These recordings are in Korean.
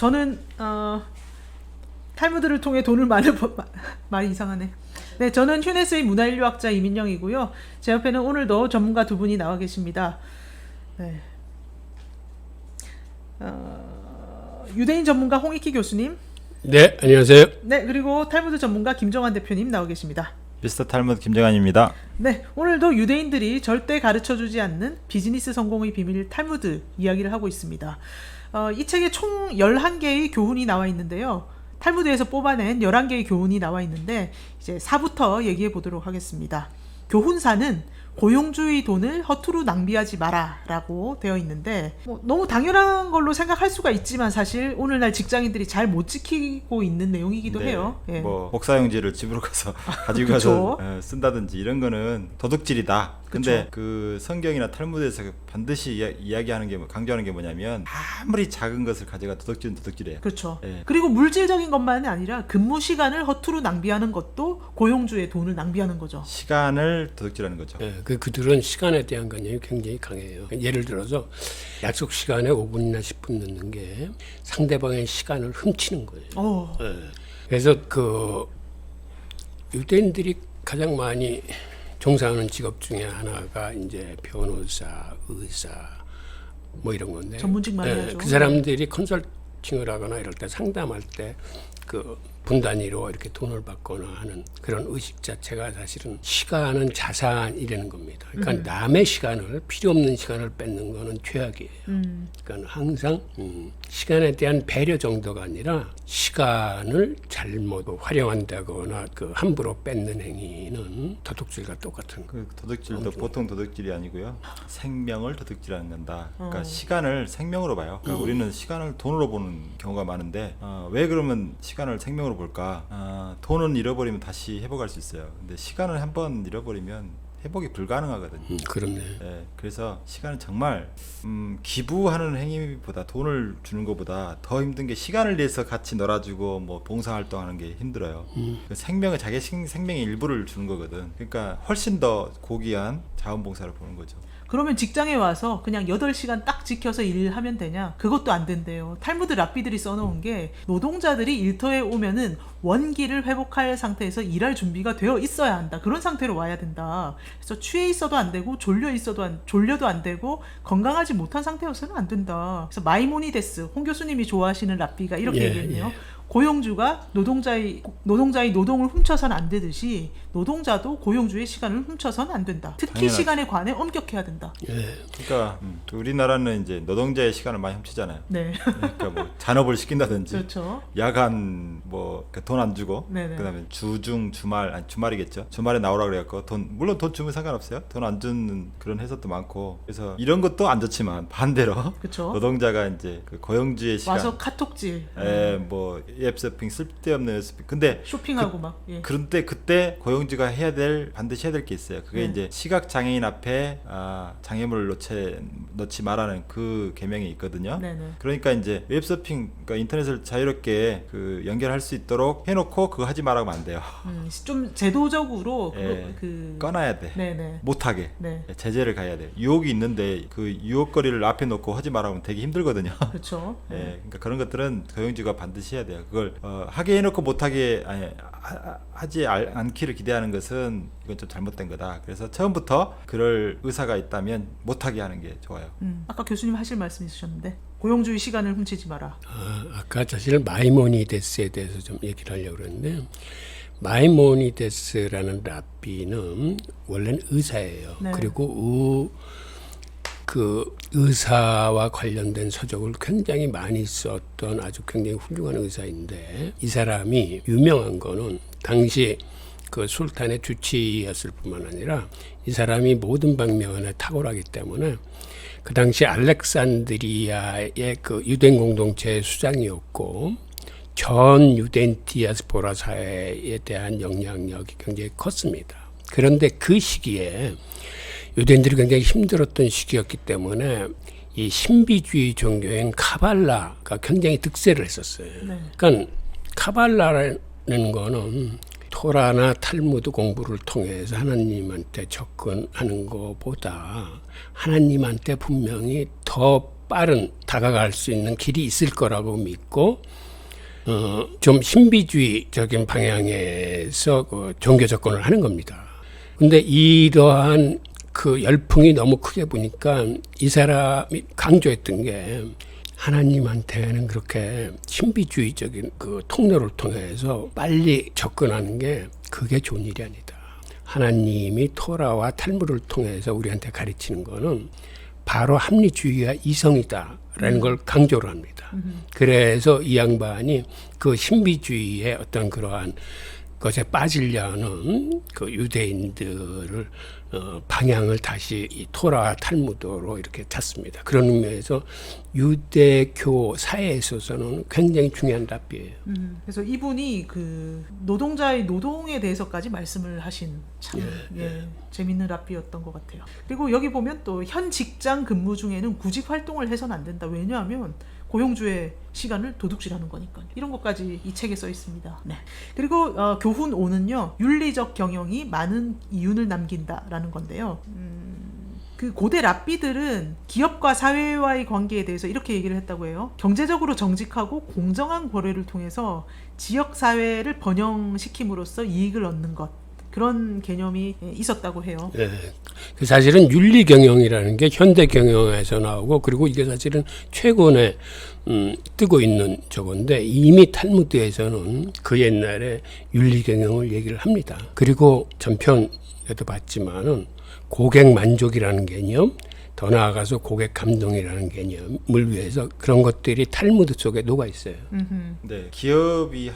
저는 탈무드를 통해 돈을 많은 말이 이상하네. 네, 저는 휴네스의 문화인류학자 이민영이고요. 제 옆에는 오늘도 전문가 두 분이 나와 계십니다. 네. 유대인 전문가 홍익희 교수님. 네, 안녕하세요. 네, 그리고 탈무드 전문가 김정환 대표님 나와 계십니다. 미스터 탈무드 김정환입니다. 네, 오늘도 유대인들이 절대 가르쳐주지 않는 비즈니스 성공의 비밀 탈무드 이야기를 하고 있습니다. 이 책에 총 11개의 교훈이 나와 있는데요. 탈무드에서 뽑아낸 11개의 교훈이 나와 있는데 이제 4부터 얘기해 보도록 하겠습니다. 교훈 4는 고용주의 돈을 허투루 낭비하지 마라 라고 되어 있는데 너무 당연한 걸로 생각할 수가 있지만 사실 오늘날 직장인들이 잘 못 지키고 있는 내용이기도 해요. 예. 뭐 복사용지를 집으로 가서 가지고 가서 쓴다든지 이런 거는 도둑질이다. 근데 그 성경이나 탈무드에서 반드시 이야기하는 게 강조하는 게 뭐냐면 아무리 작은 것을 가져가 도둑질은 도둑질이에요. 그렇죠. 예. 그리고 물질적인 것만이 아니라 근무 시간을 허투루 낭비하는 것도 고용주의 돈을 낭비하는 거죠. 시간을 도둑질하는 거죠. 네, 그들은 시간에 대한 관념이 굉장히 강해요. 예를 들어서 약속 시간에 5분이나 10분 늦는 게 상대방의 시간을 훔치는 거예요. 네. 그래서 그 유대인들이 가장 많이 종사하는 직업 중에 하나가 이제 변호사, 의사 뭐 이런 건데. 전문직 많이 하죠. 그 사람들이 컨설팅을 하거나 이럴 때 상담할 때 그 분 단위로 이렇게 돈을 받거나 하는 그런 의식 자체가 사실은 시간은 자산이라는 겁니다. 그러니까 남의 시간을 필요 없는 시간을 뺏는 거는 죄악이에요. 그러니까 항상 시간에 대한 배려 정도가 아니라 시간을 잘못 활용한다거나 그 함부로 뺏는 행위는 도둑질과 똑같은 그 도둑질도 보통 도둑질이 아니고요. 생명을 도둑질하는 건다. 그러니까 시간을 생명으로 봐요. 그러니까 우리는 시간을 돈으로 보는 경우가 많은데 왜 그러면 시간을 생명으로 볼까? 돈은 잃어버리면 다시 회복할 수 있어요. 근데 시간을 한번 잃어버리면 회복이 불가능하거든요. 그렇네. 네, 그래서 시간은 정말 기부하는 행위보다 돈을 주는 것보다 더 힘든 게 시간을 내서 같이 놀아주고 뭐 봉사활동하는 게 힘들어요. 그 생명을 자기 생명의 일부를 주는 거거든. 그러니까 훨씬 더 고귀한 자원봉사를 보는 거죠. 그러면 직장에 와서 그냥 8시간 딱 지켜서 일하면 되냐? 그것도 안 된대요. 탈무드 랍비들이 써놓은 게 노동자들이 일터에 오면은 원기를 회복할 상태에서 일할 준비가 되어 있어야 한다. 그런 상태로 와야 된다. 그래서 취해 있어도 안 되고 졸려도 안 되고 건강하지 못한 상태여서는 안 된다. 그래서 마이모니데스, 홍 교수님이 좋아하시는 랍비가 이렇게 얘기했네요. 고용주가 노동자의 노동을 훔쳐서는 안 되듯이 노동자도 고용주의 시간을 훔쳐서는 안 된다. 특히 당연하지. 시간에 관해 엄격해야 된다. 그러니까 우리나라는 이제 노동자의 시간을 많이 훔치잖아요. 네. 그러니까 뭐 잔업을 시킨다든지, 그렇죠. 야간 뭐 돈 안 주고, 네네. 그다음에 주중 주말이겠죠. 주말에 나오라 그래갖고 물론 돈 주면 상관없어요. 돈 안 주는 그런 회사도 많고, 그래서 이런 것도 안 좋지만 반대로 그쵸. 노동자가 이제 그 고용주의 시간, 와서 카톡질, 뭐 웹서핑 쓸데없는 웹서핑. 근데 쇼핑하고 막. 예. 그런데 그때 고용주가 반드시 해야 될 게 있어요. 그게 이제 시각 장애인 앞에 장애물을 넣지 말라는 그 계명이 있거든요. 네네. 그러니까 이제 웹서핑, 그러니까 인터넷을 자유롭게 그 연결할 수 있도록 해놓고 그거 하지 말라고 하면 안 돼요. 좀 제도적으로 예, 꺼놔야 돼. 네네. 못하게. 네. 제재를 가야 돼. 유혹이 있는데 그 유혹거리를 앞에 놓고 하지 말라고 하면 되게 힘들거든요. 그렇죠. 예, 그러니까 그런 것들은 고용주가 반드시 해야 돼요. 그걸 하게 해놓고 못하게 하지 않기를 기대하는 것은 이건 좀 잘못된 거다. 그래서 처음부터 그럴 의사가 있다면 못하게 하는 게 좋아요. 아까 교수님 하실 말씀 있으셨는데 고용주의 시간을 훔치지 마라. 아까 사실 마이모니데스에 대해서 좀 얘기를 하려고 그랬는데 마이모니데스라는 랍비는 원래는 의사예요. 네. 그리고 그 의사와 관련된 서적을 굉장히 많이 썼던 아주 굉장히 훌륭한 의사인데 이 사람이 유명한 거는 당시 그 술탄의 주치의였을 뿐만 아니라 이 사람이 모든 방면에 탁월하기 때문에 그 당시 알렉산드리아의 그 유대인 공동체의 수장이었고 전 유대인 디아스포라 사회에 대한 영향력이 굉장히 컸습니다. 그런데 그 시기에 유대인들이 굉장히 힘들었던 시기였기 때문에 이 신비주의 종교인 카발라가 굉장히 득세를 했었어요. 네. 그러니까 카발라라는 거는 토라나 탈무드 공부를 통해서 하나님한테 접근하는 것보다 하나님한테 분명히 더 빠른 다가갈 수 있는 길이 있을 거라고 믿고 좀 신비주의적인 방향에서 그 종교 접근을 하는 겁니다. 근데 이러한 그 열풍이 너무 크게 보니까 이 사람이 강조했던 게 하나님한테는 그렇게 신비주의적인 그 통로를 통해서 빨리 접근하는 게 그게 좋은 일이 아니다. 하나님이 토라와 탈무드를 통해서 우리한테 가르치는 거는 바로 합리주의와 이성이다라는 걸 강조를 합니다. 그래서 이 양반이 그 신비주의의 어떤 그러한 것에 빠지려는 그 유대인들을 방향을 다시 이 토라와 탈무드로 이렇게 탔습니다. 그런 의미에서 유대교 사회에 있어서는 굉장히 중요한 랍비예요. 그래서 이분이 그 노동자의 노동에 대해서까지 말씀을 하신 참 재밌는 랍비였던 것 같아요. 그리고 여기 보면 또 현 직장 근무 중에는 구직 활동을 해서는 안 된다. 왜냐하면 고용주의 시간을 도둑질하는 거니까. 이런 것까지 이 책에 써 있습니다. 네. 그리고 교훈 5는요. 윤리적 경영이 많은 이윤을 남긴다라는 건데요. 그 고대 랍비들은 기업과 사회와의 관계에 대해서 이렇게 얘기를 했다고 해요. 경제적으로 정직하고 공정한 거래를 통해서 지역 사회를 번영시킴으로써 이익을 얻는 것. 그런 개념이 있었다고 해요. 네. 그 사실은 윤리 경영이라는 게 현대 경영에서 나오고 그리고 이게 사실은 최근에 뜨고 있는 저건데 이미 탈무드에서는 그 옛날에 윤리 경영을 얘기를 합니다. 그리고 전편에도 봤지만은 고객 만족이라는 개념, 더 나아가서 고객 감동이라는 개념을 위해서 그런 것들이 탈무드 속에 녹아 있어요. 네,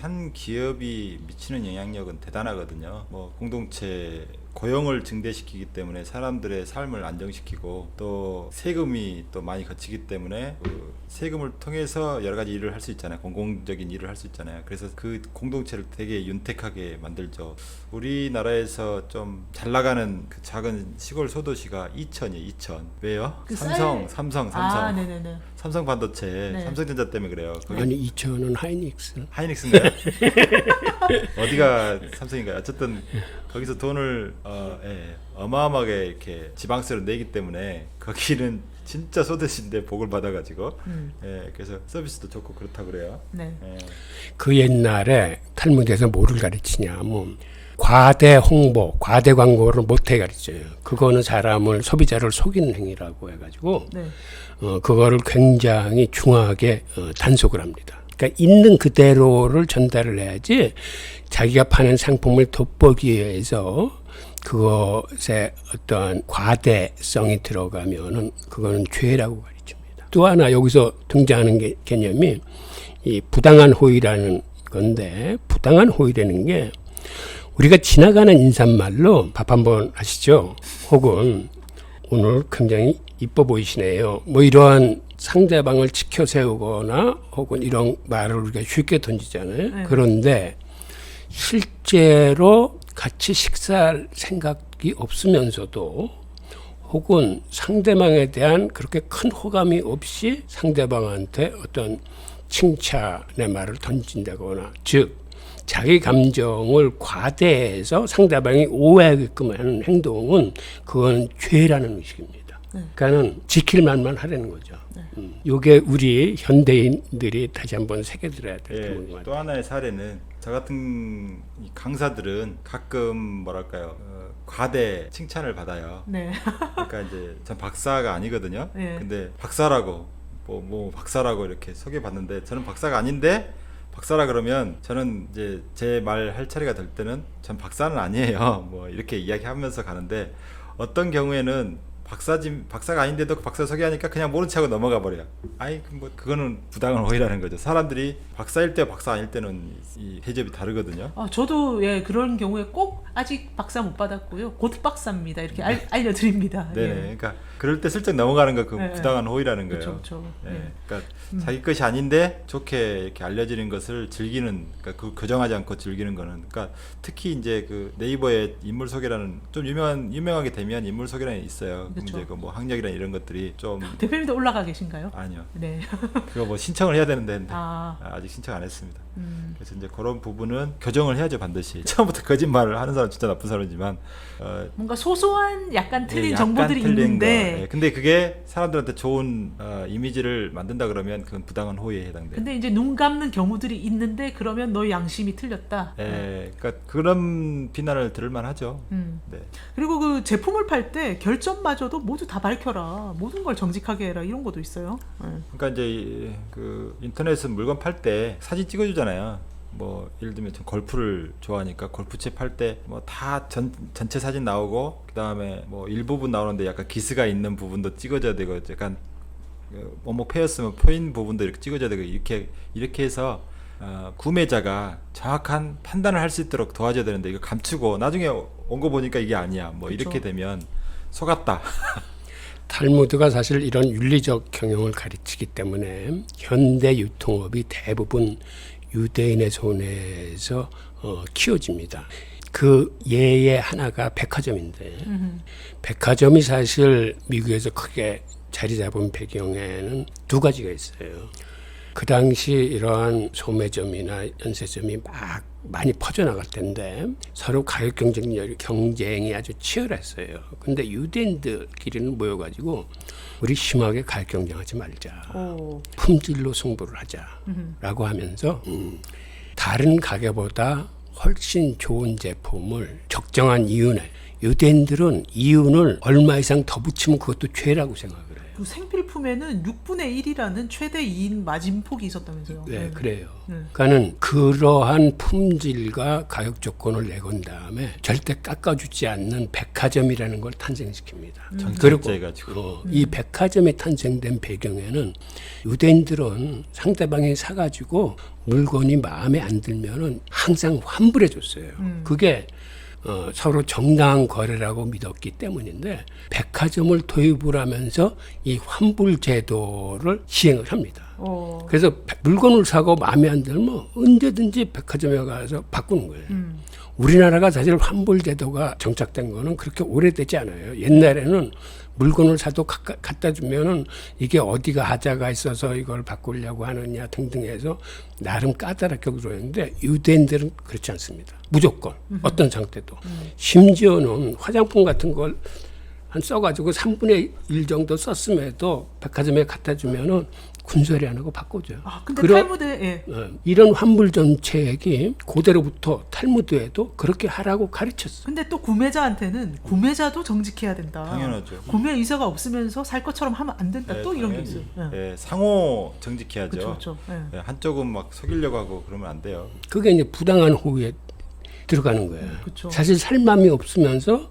한 기업이 미치는 영향력은 대단하거든요. 뭐 공동체 고용을 증대시키기 때문에 사람들의 삶을 안정시키고 또 세금이 또 많이 거치기 때문에 그 세금을 통해서 여러 가지 일을 할 수 있잖아요. 공공적인 일을 할 수 있잖아요. 그래서 그 공동체를 되게 윤택하게 만들죠. 우리나라에서 좀 잘 나가는 그 작은 시골 소도시가 이천이에요. 이천. 왜요? 그 삼성. 아, 네네네. 삼성 반도체, 네. 삼성전자 때문에 그래요. 아니 이천은 하이닉스. 하이닉스인가요? 어디가 삼성인가요? 어쨌든 거기서 돈을 어마어마하게 이렇게 지방세로 내기 때문에 거기는 진짜 소득인데 복을 받아가지고 그래서 서비스도 좋고 그렇다고 그래요. 네. 그 옛날에 탈무드에서 뭐를 가르치냐면 과대 홍보, 과대 광고를 못해 가르쳐요. 그거는 사람을 소비자를 속이는 행위라고 해가지고 네. 그거를 굉장히 중하게 단속을 합니다. 그러니까 있는 그대로를 전달을 해야지 자기가 파는 상품을 돋보기 위해서 그것에 어떠한 과대성이 들어가면은 그거는 죄라고 가르칩니다. 또 하나 여기서 등장하는 개념이 이 부당한 호의라는 건데 부당한 호의라는 게 우리가 지나가는 인사말로 밥 한번 하시죠. 혹은 오늘 굉장히 이뻐 보이시네요. 뭐 이러한 상대방을 치켜 세우거나 혹은 이런 말을 우리가 쉽게 던지잖아요. 네. 그런데 실제로 같이 식사할 생각이 없으면서도 혹은 상대방에 대한 그렇게 큰 호감이 없이 상대방한테 어떤 칭찬의 말을 던진다거나 즉 자기 감정을 과대해서 상대방이 오해하게끔 하는 행동은 그건 죄라는 의식입니다. 그러니까는 지킬 말만 하라는 거죠. 이게 우리 현대인들이 다시 한번 새겨들어야 될 부분인 것 같아요. 또 하나의 사례는 저 같은 이 강사들은 가끔 뭐랄까요 과대 칭찬을 받아요. 네. 그러니까 이제 전 박사가 아니거든요. 네. 근데 박사라고 뭐 박사라고 이렇게 소개받는데 저는 박사가 아닌데 박사라 그러면 저는 이제 제 말 할 차례가 될 때는 전 박사는 아니에요. 뭐 이렇게 이야기하면서 가는데 어떤 경우에는 박사가 아닌데도 박사 소개하니까 그냥 모른 척하고 넘어가 버려요. 아이 뭐 그거는 부당한 호의라는 거죠. 사람들이 박사일 때 박사 아닐 때는 이 대접이 다르거든요. 저도 그런 경우에 꼭 아직 박사 못 받았고요. 곧 박사입니다. 이렇게 알려드립니다. 네네. 그러니까 그럴 때 슬쩍 넘어가는 거 그 네, 부당한 호의라는 거예요. 그렇죠. 그러니까 자기 것이 아닌데 좋게 이렇게 알려지는 것을 즐기는, 그러니까 그 교정하지 않고 즐기는 거는, 그러니까 특히 이제 그 네이버에 인물 소개라는 좀 유명하게 되면 인물 소개라는 게 있어요. 그쵸. 이제 그 뭐 학력이나 이런 것들이 좀 대표님도 올라가 계신가요? 아니요. 네. 그거 뭐 신청을 해야 되는데 아. 아직 신청 안 했습니다. 그래서 이제 그런 부분은 교정을 해야죠 반드시. 처음부터 거짓말을 하는 사람 진짜 나쁜 사람이지만 뭔가 소소한 약간 틀린 약간 정보들이 틀린 있는데 거. 예, 근데 그게 사람들한테 좋은 이미지를 만든다 그러면 그건 부당한 호의에 해당돼요. 근데 이제 눈 감는 경우들이 있는데 그러면 너의 양심이 틀렸다. 예, 그러니까 그런 비난을 들을 만하죠. 네. 그리고 그 제품을 팔 때 결점마저도 모두 다 밝혀라. 모든 걸 정직하게 해라. 이런 것도 있어요. 네. 그러니까 이제 그 인터넷은 물건 팔 때 사진 찍어주잖아요. 뭐 예를 들면 전 골프를 좋아하니까 골프채 팔 때 뭐 다 전체 사진 나오고 그 다음에 뭐 일부분 나오는데 약간 기스가 있는 부분도 찍어줘야 되고 약간 뭐뭐 패였으면 포인 부분도 이렇게 찍어줘야 되고 이렇게 해서 구매자가 정확한 판단을 할 수 있도록 도와줘야 되는데 이거 감추고 나중에 온 거 보니까 이게 아니야. 뭐 그쵸. 이렇게 되면 속았다. 탈무드가 사실 이런 윤리적 경영을 가르치기 때문에 현대 유통업이 대부분 유대인의 손에서 키워집니다. 그 예의 하나가 백화점인데 백화점이 사실 미국에서 크게 자리 잡은 배경에는 두 가지가 있어요. 그 당시 이러한 소매점이나 연세점이 막 많이 퍼져나갈 텐데 서로 가격 경쟁이 아주 치열했어요. 근데 유대인들끼리는 모여가지고 우리 심하게 가격 경쟁하지 말자. 오. 품질로 승부를 하자라고 하면서 다른 가게보다 훨씬 좋은 제품을 적정한 이윤에 유대인들은 이윤을 얼마 이상 더 붙이면 그것도 죄라고 생각을 해요. 그 생필품에는 6분의 1이라는 최대 이인 마진폭이 있었다면서요. 네, 그래요. 네. 그러니까는 그러한 품질과 가격 조건을 내건 다음에 절대 깎아주지 않는 백화점이라는 걸 탄생시킵니다. 그리고 해가지고. 이 백화점이 탄생된 배경에는 유대인들은 상대방이 사가지고 물건이 마음에 안 들면은 항상 환불해줬어요. 그게 서로 정당한 거래라고 믿었기 때문인데 백화점을 도입을 하면서 이 환불 제도를 시행을 합니다. 그래서 물건을 사고 마음에 안 들면 언제든지 백화점에 가서 바꾸는 거예요. 우리나라가 사실 환불 제도가 정착된 거는 그렇게 오래되지 않아요. 옛날에는 물건을 사도 갖다 주면은 이게 어디가 하자가 있어서 이걸 바꾸려고 하느냐 등등 해서 나름 까다롭게 그러는데 유대인들은 그렇지 않습니다. 무조건 어떤 상태도. 심지어는 화장품 같은 걸 한 써가지고 3분의 1 정도 썼음에도 백화점에 갖다 주면은 군소리 안 하고 바꿔줘요. 아, 근데 탈무드에 이런 환불 정책이 고대로부터 탈무드에도 그렇게 하라고 가르쳤어요. 근데 또 구매자한테는 구매자도 정직해야 된다. 당연하죠. 구매 의사가 없으면서 살 것처럼 하면 안 된다. 또 이런 게 있어요. 네, 상호 정직해야죠. 그렇죠. 네, 한쪽은 막 속이려고 하고 그러면 안 돼요. 그게 이제 부당한 호의에 들어가는 거예요. 그쵸. 사실 살 마음이 없으면서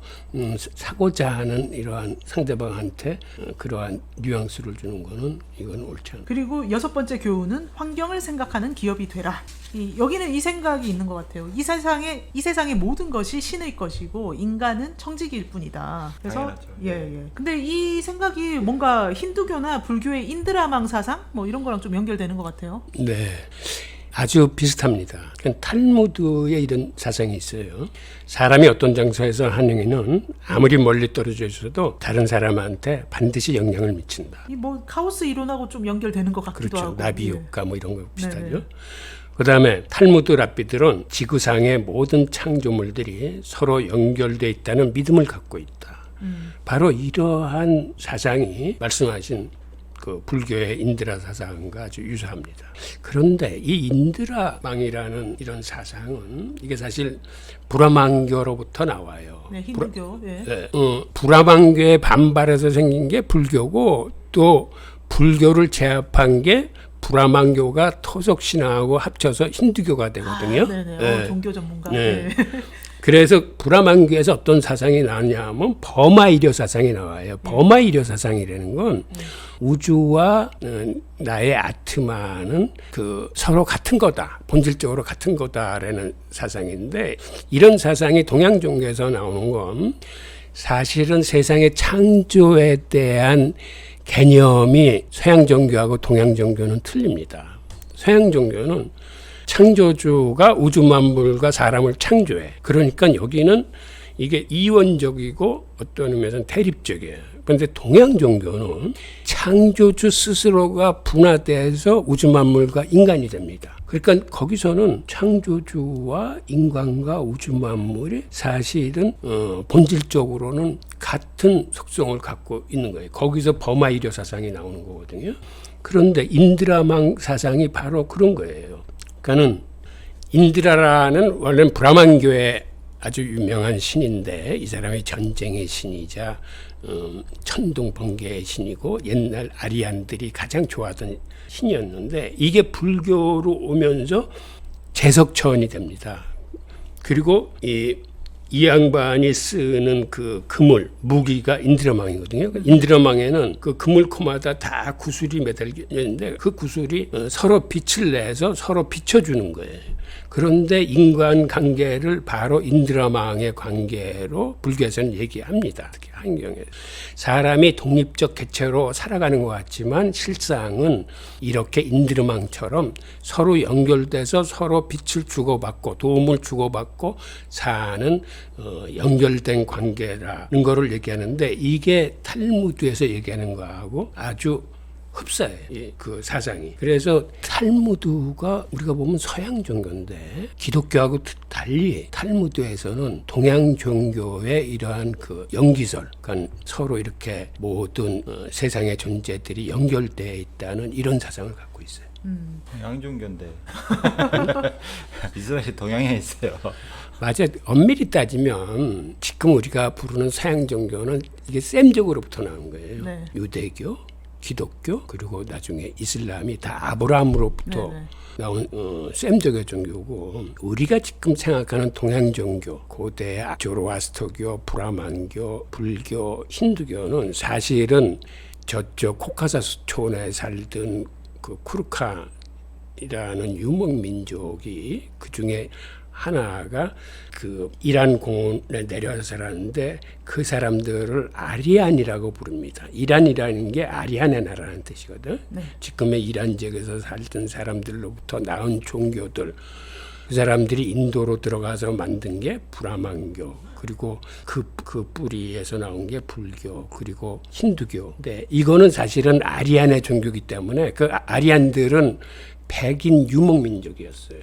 사고자 하는 이러한 상대방한테 그러한 뉘앙스를 주는 거는 이건 옳지 않아요. 그리고 6번째 교훈은 환경을 생각하는 기업이 되라. 여기는 이 생각이 있는 것 같아요. 이 세상의 모든 것이 신의 것이고 인간은 청지기일 뿐이다. 그래서 당연하죠. 예. 근데 이 생각이 뭔가 힌두교나 불교의 인드라망 사상 뭐 이런 거랑 좀 연결되는 것 같아요. 네. 아주 비슷합니다. 탈무드에 이런 사상이 있어요. 사람이 어떤 장소에서 하는 행위는 아무리 멀리 떨어져 있어도 다른 사람한테 반드시 영향을 미친다. 이 뭐 카오스 이론하고 좀 연결되는 것 같기도 그렇죠. 하고. 나비 효과 뭐 이런 거 비슷하죠. 네네. 그다음에 탈무드 랍비들은 지구상의 모든 창조물들이 서로 연결돼 있다는 믿음을 갖고 있다. 바로 이러한 사상이 말씀하신 그 불교의 인드라 사상과 아주 유사합니다. 그런데 이 인드라망이라는 이런 사상은 이게 사실 브라만교로부터 나와요. 네, 힌두교. 브라만교에 반발해서 생긴 게 불교고 또 불교를 제압한 게 브라만교가 토속 신앙하고 합쳐서 힌두교가 되거든요. 네네. 종교 전문가. 네. 그래서 브라만교에서 어떤 사상이 나왔냐 하면 버마이려 사상이 나와요. 버마이려 사상이라는 건 우주와 나의 아트마는 그 서로 같은 거다. 본질적으로 같은 거다라는 사상인데 이런 사상이 동양 종교에서 나오는 건 사실은 세상의 창조에 대한 개념이 서양 종교하고 동양 종교는 틀립니다. 서양 종교는 창조주가 우주 만물과 사람을 창조해. 그러니까 여기는 이게 이원적이고 어떤 의미에서는 대립적이에요. 그런데 동양 종교는 창조주 스스로가 분화돼서 우주 만물과 인간이 됩니다. 그러니까 거기서는 창조주와 인간과 우주 만물이 사실은 본질적으로는 같은 속성을 갖고 있는 거예요. 거기서 버마이려 사상이 나오는 거거든요. 그런데 인드라망 사상이 바로 그런 거예요. 그러니까는 인드라라는 원래는 브라만교의 아주 유명한 신인데 이 사람이 전쟁의 신이자 천둥 번개의 신이고 옛날 아리안들이 가장 좋아하던 신이었는데 이게 불교로 오면서 재석천이 됩니다. 그리고 이 양반이 쓰는 그 그물, 무기가 인드라망이거든요. 인드라망에는 그 그물코마다 다 구슬이 매달려 있는데 그 구슬이 서로 빛을 내서 서로 비춰주는 거예요. 그런데 인간 관계를 바로 인드라망의 관계로 불교에서는 얘기합니다. 특히 한경에 사람이 독립적 개체로 살아가는 것 같지만 실상은 이렇게 인드라망처럼 서로 연결돼서 서로 빛을 주고받고 도움을 주고받고 사는 연결된 관계라는 것을 얘기하는데 이게 탈무드에서 얘기하는 거하고 아주 흡사해요. 그 사상이. 그래서 탈무드가 우리가 보면 서양 종교인데 기독교하고 달리 탈무드에서는 동양 종교의 이러한 그 연기설, 그러니까 서로 이렇게 모든 세상의 존재들이 연결되어 있다는 이런 사상을 갖고 있어요. 동양 종교인데 이스라엘이 동양에 있어요. 맞아. 엄밀히 따지면 지금 우리가 부르는 서양 종교는 이게 셈적으로부터 나온 거예요. 네. 유대교, 기독교 그리고 나중에 이슬람이 다 아브라함으로부터 네네. 나온 셈적의 종교고 우리가 지금 생각하는 동양 종교 고대 조로아스터교, 브라만교, 불교, 힌두교는 사실은 저쪽 코카사스촌에 살던 그 쿠르카이라는 유목 민족이 그 중에 하나가 그 이란 공원에 내려와서 살았는데 그 사람들을 아리안이라고 부릅니다. 이란이라는 게 아리안의 나라라는 뜻이거든. 네. 지금의 이란 지역에서 살던 사람들로부터 나온 종교들 그 사람들이 인도로 들어가서 만든 게 브라만교 그리고 그 뿌리에서 나온 게 불교 그리고 힌두교. 근데 이거는 사실은 아리안의 종교이기 때문에 그 아리안들은 백인 유목민족이었어요.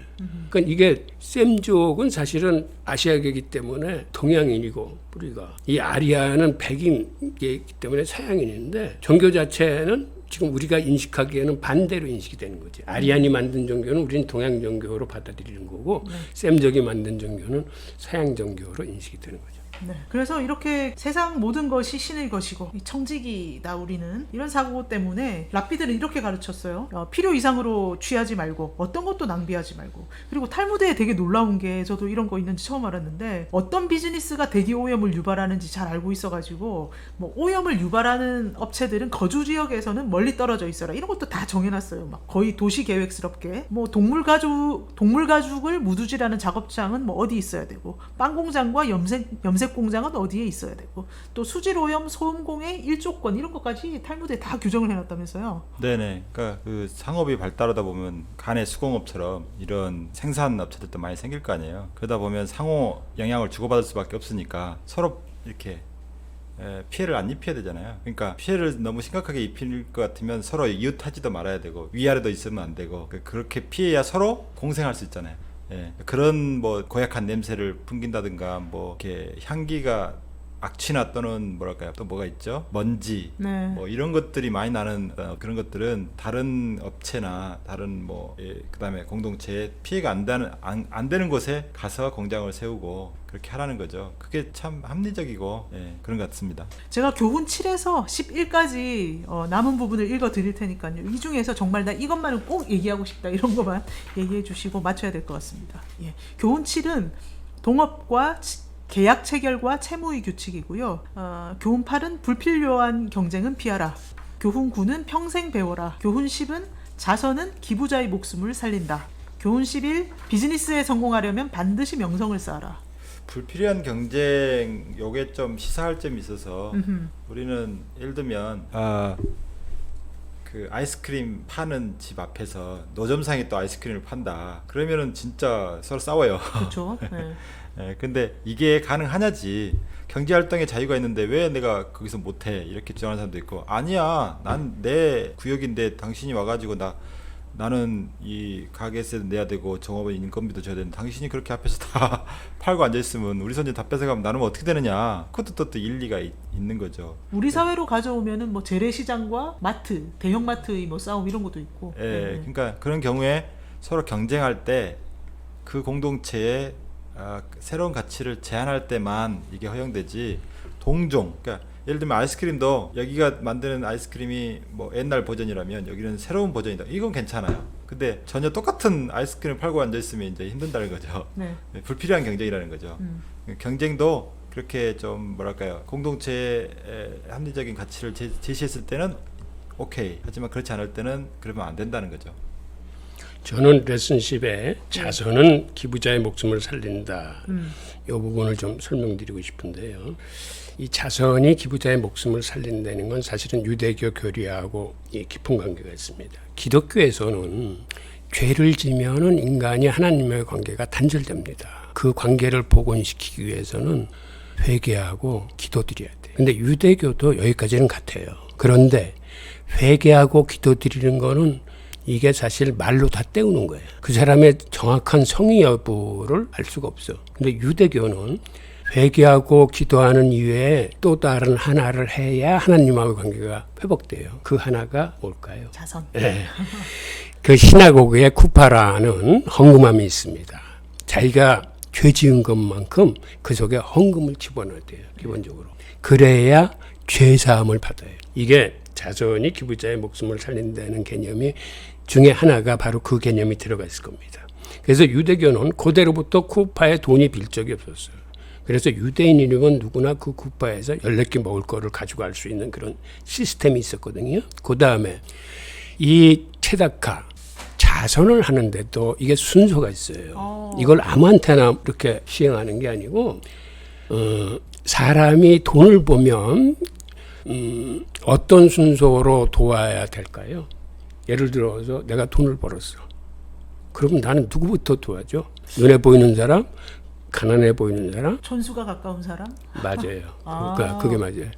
그러니까 이게 셈족은 사실은 아시아계이기 때문에 동양인이고 뿌리가 이 아리아는 백인이기 때문에 서양인인데 종교 자체는 지금 우리가 인식하기에는 반대로 인식이 되는 거지. 아리안이 만든 종교는 우리는 동양 종교로 받아들이는 거고 셈족이 만든 종교는 서양 종교로 인식이 되는 거죠. 네. 그래서 이렇게 세상 모든 것이 신의 것이고 이 청지기다 우리는 이런 사고 때문에 랍비들은 이렇게 가르쳤어요. 필요 이상으로 취하지 말고 어떤 것도 낭비하지 말고 그리고 탈무드에 되게 놀라운 게 저도 이런 거 있는지 처음 알았는데 어떤 비즈니스가 대기 오염을 유발하는지 잘 알고 있어가지고 뭐 오염을 유발하는 업체들은 거주 지역에서는 멀리 떨어져 있어라 이런 것도 다 정해놨어요. 막 거의 도시 계획스럽게 뭐 동물 가죽을 무두질하는 작업장은 뭐 어디 있어야 되고 빵 공장과 염색 공장은 어디에 있어야 되고 또 수질 오염 소음공해 일조권 이런 것까지 탈무드에 다 규정을 해놨다면서요. 네네. 그러니까 그 상업이 발달하다 보면 간의 수공업처럼 이런 생산 업체들도 많이 생길 거 아니에요. 그러다 보면 상호 영향을 주고받을 수밖에 없으니까 서로 이렇게 피해를 안 입혀야 되잖아요. 그러니까 피해를 너무 심각하게 입힐 것 같으면 서로 이웃하지도 말아야 되고 위아래도 있으면 안 되고 그렇게 피해야 서로 공생할 수 있잖아요. 예, 그런 뭐 고약한 냄새를 풍긴다든가 뭐 이렇게 향기가 악취나 또는 뭐랄까요 또 뭐가 있죠 먼지 네. 뭐 이런 것들이 많이 나는 그런 것들은 다른 업체나 다른 뭐 그다음에 공동체에 피해가 안 되는 곳에 가서 공장을 세우고 그렇게 하라는 거죠. 그게 참 합리적이고 그런 것 같습니다. 제가 교훈 7에서 11까지 남은 부분을 읽어 드릴 테니까요. 이 중에서 정말 나 이것만은 꼭 얘기하고 싶다 이런 것만 얘기해 주시고 맞춰야 될 것 같습니다. 예. 교훈 7은 동업과 계약 체결과 채무의 규칙이고요. 교훈 8은 불필요한 경쟁은 피하라. 교훈 9는 평생 배워라. 교훈 10은 자선은 기부자의 목숨을 살린다. 교훈 11 비즈니스에 성공하려면 반드시 명성을 쌓아라. 불필요한 경쟁 요게 좀 시사할 점이 있어서 우리는 예를 들면 그 아이스크림 파는 집 앞에서 노점상에 또 아이스크림을 판다. 그러면은 진짜 서로 싸워요. 그렇죠. 네. 예, 근데 이게 가능하냐지. 경제 활동에 자유가 있는데 왜 내가 거기서 못해? 이렇게 주장하는 사람도 있고, 아니야, 난 내 구역인데 당신이 와가지고 나는 이 가게세도 내야 되고 종업원 인건비도 줘야 되는데 당신이 그렇게 앞에서 다 팔고 앉아 있으면 우리 손님 다 뺏어가면 나는 어떻게 되느냐? 그것도 또 일리가 있는 거죠. 우리 사회로 가져오면은 뭐 재래시장과 마트, 대형마트의 뭐 싸움 이런 것도 있고. 예, 네. 그러니까 그런 경우에 서로 경쟁할 때 그 공동체에 새로운 가치를 제한할 때만 이게 허용되지, 동종, 그러니까 예를 들면 아이스크림도 여기가 만드는 아이스크림이 뭐 옛날 버전이라면 여기는 새로운 버전이다, 이건 괜찮아요. 근데 전혀 똑같은 아이스크림 팔고 앉아 있으면 이제 힘든다는 거죠. 네. 불필요한 경쟁이라는 거죠. 경쟁도 그렇게 좀 뭐랄까요, 공동체의 합리적인 가치를 제시했을 때는 오케이, 하지만 그렇지 않을 때는 그러면 안 된다는 거죠. 저는 레슨십에 자선은 기부자의 목숨을 살린다. 이 부분을 좀 설명드리고 싶은데요. 이 자선이 기부자의 목숨을 살린다는 건 사실은 유대교 교리하고 깊은 관계가 있습니다. 기독교에서는 죄를 지면은 인간이 하나님과의 관계가 단절됩니다. 그 관계를 복원시키기 위해서는 회개하고 기도드려야 돼요. 근데 유대교도 여기까지는 같아요. 그런데 회개하고 기도드리는 거는 이게 사실 말로 다 때우는 거예요. 그 사람의 정확한 성의 여부를 알 수가 없어. 근데 유대교는 회개하고 기도하는 이외에 또 다른 하나를 해야 하나님하고의 관계가 회복돼요. 그 하나가 뭘까요? 자선. 네. 그 시나고그에 쿠파라는 헌금함이 있습니다. 자기가 죄 지은 것만큼 그 속에 헌금을 집어넣어야 돼요. 기본적으로. 그래야 죄 사함을 받아요. 이게 자선이 기부자의 목숨을 살린다는 개념이 중에 하나가 바로 그 개념이 들어가 있을 겁니다. 그래서 유대교는 고대로부터 쿠파에 돈이 빌 적이 없었어요. 그래서 유대인이면 누구나 그 쿠파에서 14개 먹을 거를 가지고 갈 수 있는 그런 시스템이 있었거든요. 그 다음에 이 체다카, 자선을 하는데도 이게 순서가 있어요. 이걸 아무한테나 이렇게 시행하는 게 아니고, 사람이 돈을 보면 어떤 순서로 도와야 될까요? 예를 들어서 내가 돈을 벌었어. 그럼 나는 누구부터 도와줘? 눈에 보이는 사람? 가난해 보이는 사람? 촌수가 가까운 사람? 맞아요. 그러니까 그게 맞아요.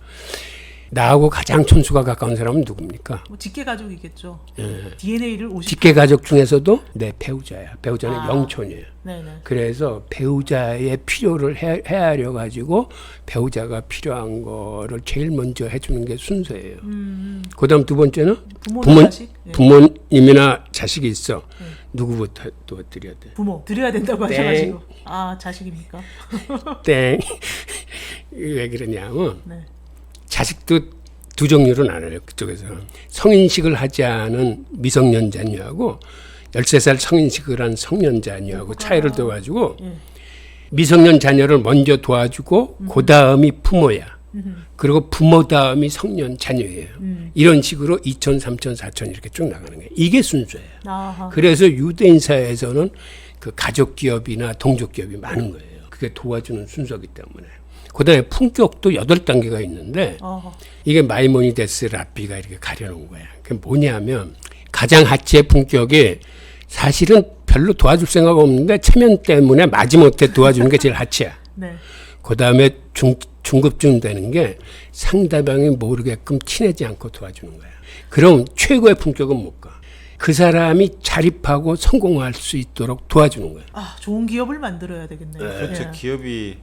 나하고 가장 촌수가 가까운 사람은 누굽니까? 뭐 직계 가족이겠죠. DNA를 50. 직계 가족 중에서도 내 배우자야. 배우자는 영촌이에요. 네네. 그래서 배우자의 필요를 헤아려 가지고 배우자가 필요한 거를 제일 먼저 해주는 게 순서예요. 그다음 두 번째는 자식? 네. 부모님이나 자식이 있어. 누구부터 도와드려야 돼? 부모 드려야 된다고 하셔가지고. 아, 자식입니까? 땡. 왜 그러냐면 네. 자식도 두 종류로 나눠요. 그쪽에서 성인식을 하지 않은 미성년 자녀하고 13살 성인식을 한 성년 자녀하고 차이를 둬가지고 미성년 자녀를 먼저 도와주고 그 다음이 부모야. 그리고 부모 다음이 성년 자녀예요. 이런 식으로 2천, 3천, 4천 이렇게 쭉 나가는 거예요. 이게 순서예요. 아하. 그래서 유대인 사회에서는 그 가족 기업이나 동족 기업이 많은 거예요. 그게 도와주는 순서이기 때문에. 그 다음에 품격도 8단계가 있는데 이게 마이모니데스 라비가 이렇게 가려놓은 거야. 그게 뭐냐면 가장 하치의 품격이 사실은 별로 도와줄 생각 없는데 체면 때문에 마지못해 도와주는 게 제일 하치야. 네. 그 다음에 중급쯤 되는 게 상대방이 모르게끔 티내지 않고 도와주는 거야. 그럼 최고의 품격은 뭘까? 그 사람이 자립하고 성공할 수 있도록 도와주는 거예요. 아, 좋은 기업을 만들어야 되겠네요. 그렇죠. 네. 기업이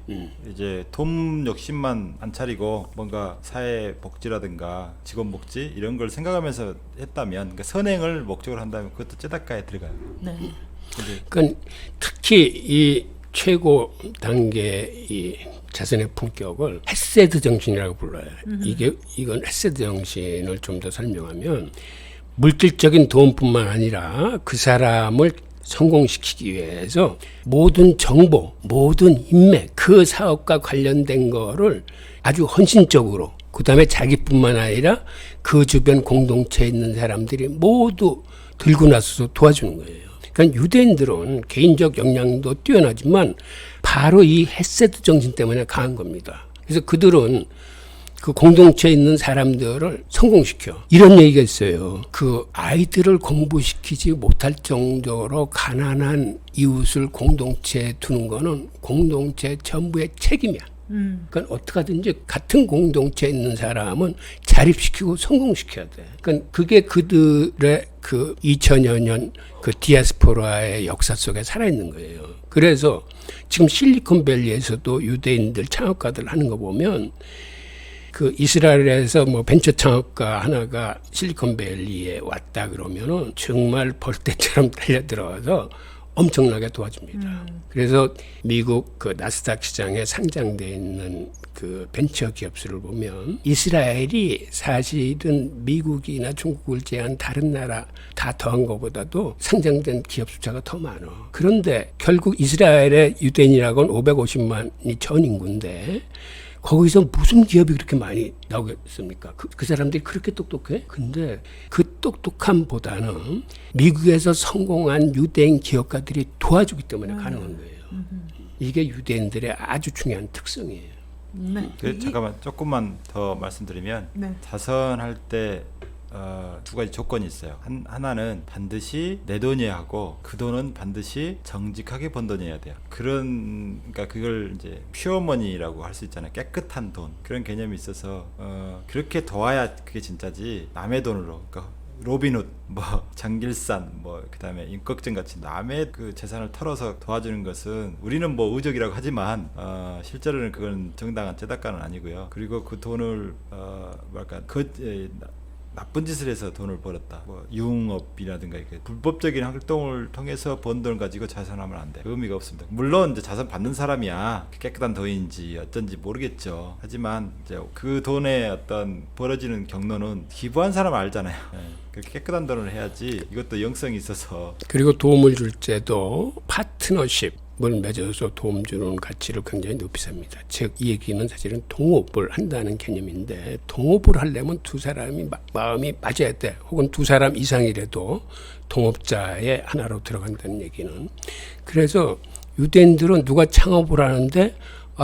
이제 돈 욕심만 안 차리고 뭔가 사회 복지라든가 직원 복지 이런 걸 생각하면서 했다면, 그러니까 선행을 목적으로 한다면 그것도 쯔다카에 들어가요. 네. 그러니까 특히 이 최고 단계 이 자선의 품격을 헤세드 정신이라고 불러요. 이건 헤세드 정신을 좀 더 설명하면 물질적인 도움뿐만 아니라 그 사람을 성공시키기 위해서 모든 정보, 모든 인맥, 그 사업과 관련된 거를 아주 헌신적으로, 그 다음에 자기뿐만 아니라 그 주변 공동체에 있는 사람들이 모두 들고 나서서 도와주는 거예요. 그러니까 유대인들은 개인적 역량도 뛰어나지만 바로 이 헤세드 정신 때문에 강한 겁니다. 그래서 그들은 그 공동체에 있는 사람들을 성공시켜. 이런 얘기가 있어요. 그 아이들을 공부시키지 못할 정도로 가난한 이웃을 공동체에 두는 거는 공동체 전부의 책임이야. 그러니까 어떻게 하든지 같은 공동체에 있는 사람은 자립시키고 성공시켜야 돼. 그러니까 그게 그들의 그 2000여 년 그 디아스포라의 역사 속에 살아있는 거예요. 그래서 지금 실리콘밸리에서도 유대인들 창업가들 하는 거 보면 그 이스라엘에서 뭐 벤처 창업가 하나가 실리콘밸리에 왔다 그러면은 정말 벌떼처럼 달려들어와서 엄청나게 도와줍니다. 그래서 미국 그 나스닥 시장에 상장되어 있는 그 벤처 기업수를 보면 이스라엘이 사실은 미국이나 중국을 제한 다른 나라 다 더한 것보다도 상장된 기업 숫자가 더 많아. 그런데 결국 이스라엘의 유대인이라고는 550만이 전 인구인데 거기서 무슨 기업이 그렇게 많이 나오겠습니까? 그 사람들이 그렇게 똑똑해? 근데 그 똑똑함보다는 미국에서 성공한 유대인 기업가들이 도와주기 때문에 가능한 거예요. 이게 유대인들의 아주 중요한 특성이에요. 네. 잠깐만 조금만 더 말씀드리면 네. 자선할 때 두 가지 조건이 있어요. 하나는 반드시 내 돈이어야 하고 그 돈은 반드시 정직하게 번 돈이어야 돼요. 그러니까 그걸 이제 퓨어머니라고 할 수 있잖아요. 깨끗한 돈 그런 개념이 있어서 그렇게 도와야 그게 진짜지 남의 돈으로 그러니까 로빈훗 뭐 장길산 뭐 그다음에 임꺽정 같이 남의 그 재산을 털어서 도와주는 것은 우리는 뭐 의적이라고 하지만 실제로는 그건 정당한 제닷가는 아니고요. 그리고 그 돈을 뭐랄까 나쁜 짓을 해서 돈을 벌었다. 뭐 유흥업이라든가 이렇게 불법적인 활동을 통해서 번 돈을 가지고 자선하면 안 돼. 그 의미가 없습니다. 물론 이제 자선 받는 사람이야 깨끗한 돈인지 어쩐지 모르겠죠. 하지만 이제 그 돈의 어떤 벌어지는 경로는 기부한 사람 알잖아요. 그렇게 깨끗한 돈을 해야지. 이것도 영성이 있어서. 그리고 도움을 줄 때도 파트너십 을 맺어서 도움 주는 가치를 굉장히 높이 삽니다. 즉, 이 얘기는 사실은 동업을 한다는 개념인데 동업을 하려면 두 사람이 마음이 맞아야 돼. 혹은 두 사람 이상이라도 동업자의 하나로 들어간다는 얘기는. 그래서 유대인들은 누가 창업을 하는데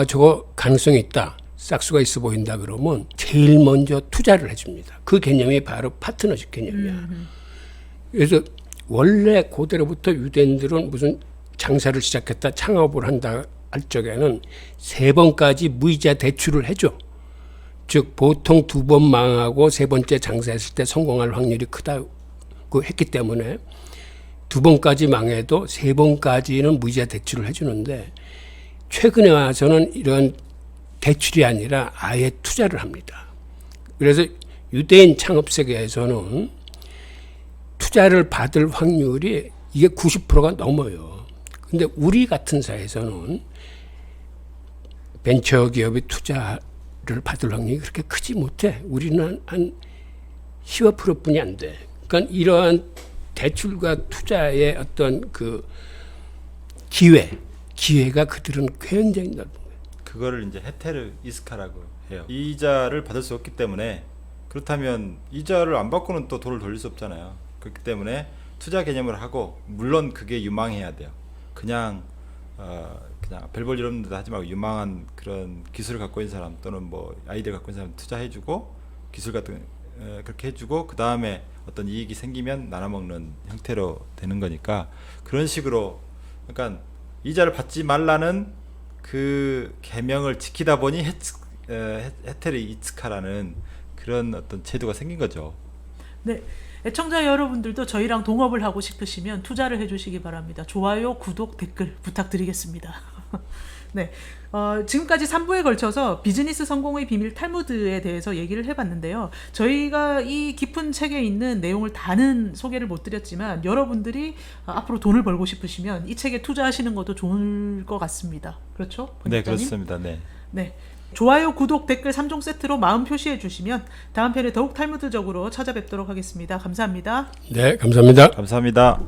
저거 가능성이 있다. 싹수가 있어 보인다 그러면 제일 먼저 투자를 해줍니다. 그 개념이 바로 파트너십 개념이야. 그래서 원래 고대로부터 유대인들은 무슨 장사를 시작했다 창업을 한다 할 적에는 3번까지 무이자 대출을 해줘. 즉 보통 2번 망하고 3번째 장사했을 때 성공할 확률이 크다고 했기 때문에 2번까지 망해도 3번까지는 무이자 대출을 해주는데 최근에 와서는 이런 대출이 아니라 아예 투자를 합니다. 그래서 유대인 창업 세계에서는 투자를 받을 확률이 이게 90%가 넘어요. 근데 우리 같은 사회에서는 벤처기업이 투자를 받을 확률이 그렇게 크지 못해. 우리는 한 15%뿐이 안 돼. 그러니까 이러한 대출과 투자의 어떤 그 기회가 그들은 굉장히 넓은 거예요. 그거를 이제 헤테르 이스카라고 해요. 이자를 받을 수 없기 때문에 그렇다면 이자를 안 받고는 또 돈을 돌릴 수 없잖아요. 그렇기 때문에 투자 개념을 하고 물론 그게 유망해야 돼요. 그냥 별 볼 일 없는 데 하지 말고 유망한 그런 기술을 갖고 있는 사람 또는 뭐 아이디어를 갖고 있는 사람 투자해주고 기술 같은 그렇게 해주고 그 다음에 어떤 이익이 생기면 나눠먹는 형태로 되는 거니까 그런 식으로 그러니까 이자를 받지 말라는 그 계명을 지키다 보니 헤테르 이츠카라는 그런 어떤 제도가 생긴 거죠. 네. 애청자 여러분들도 저희랑 동업을 하고 싶으시면 투자를 해주시기 바랍니다. 좋아요, 구독, 댓글 부탁드리겠습니다. 네, 지금까지 3부에 걸쳐서 비즈니스 성공의 비밀 탈무드에 대해서 얘기를 해봤는데요. 저희가 이 깊은 책에 있는 내용을 다는 소개를 못 드렸지만 여러분들이 앞으로 돈을 벌고 싶으시면 이 책에 투자하시는 것도 좋을 것 같습니다. 그렇죠? 네, 그렇습니다. 네. 네. 좋아요, 구독, 댓글 3종 세트로 마음 표시해 주시면 다음 편에 더욱 탈무드적으로 찾아뵙도록 하겠습니다. 감사합니다. 네, 감사합니다. 감사합니다.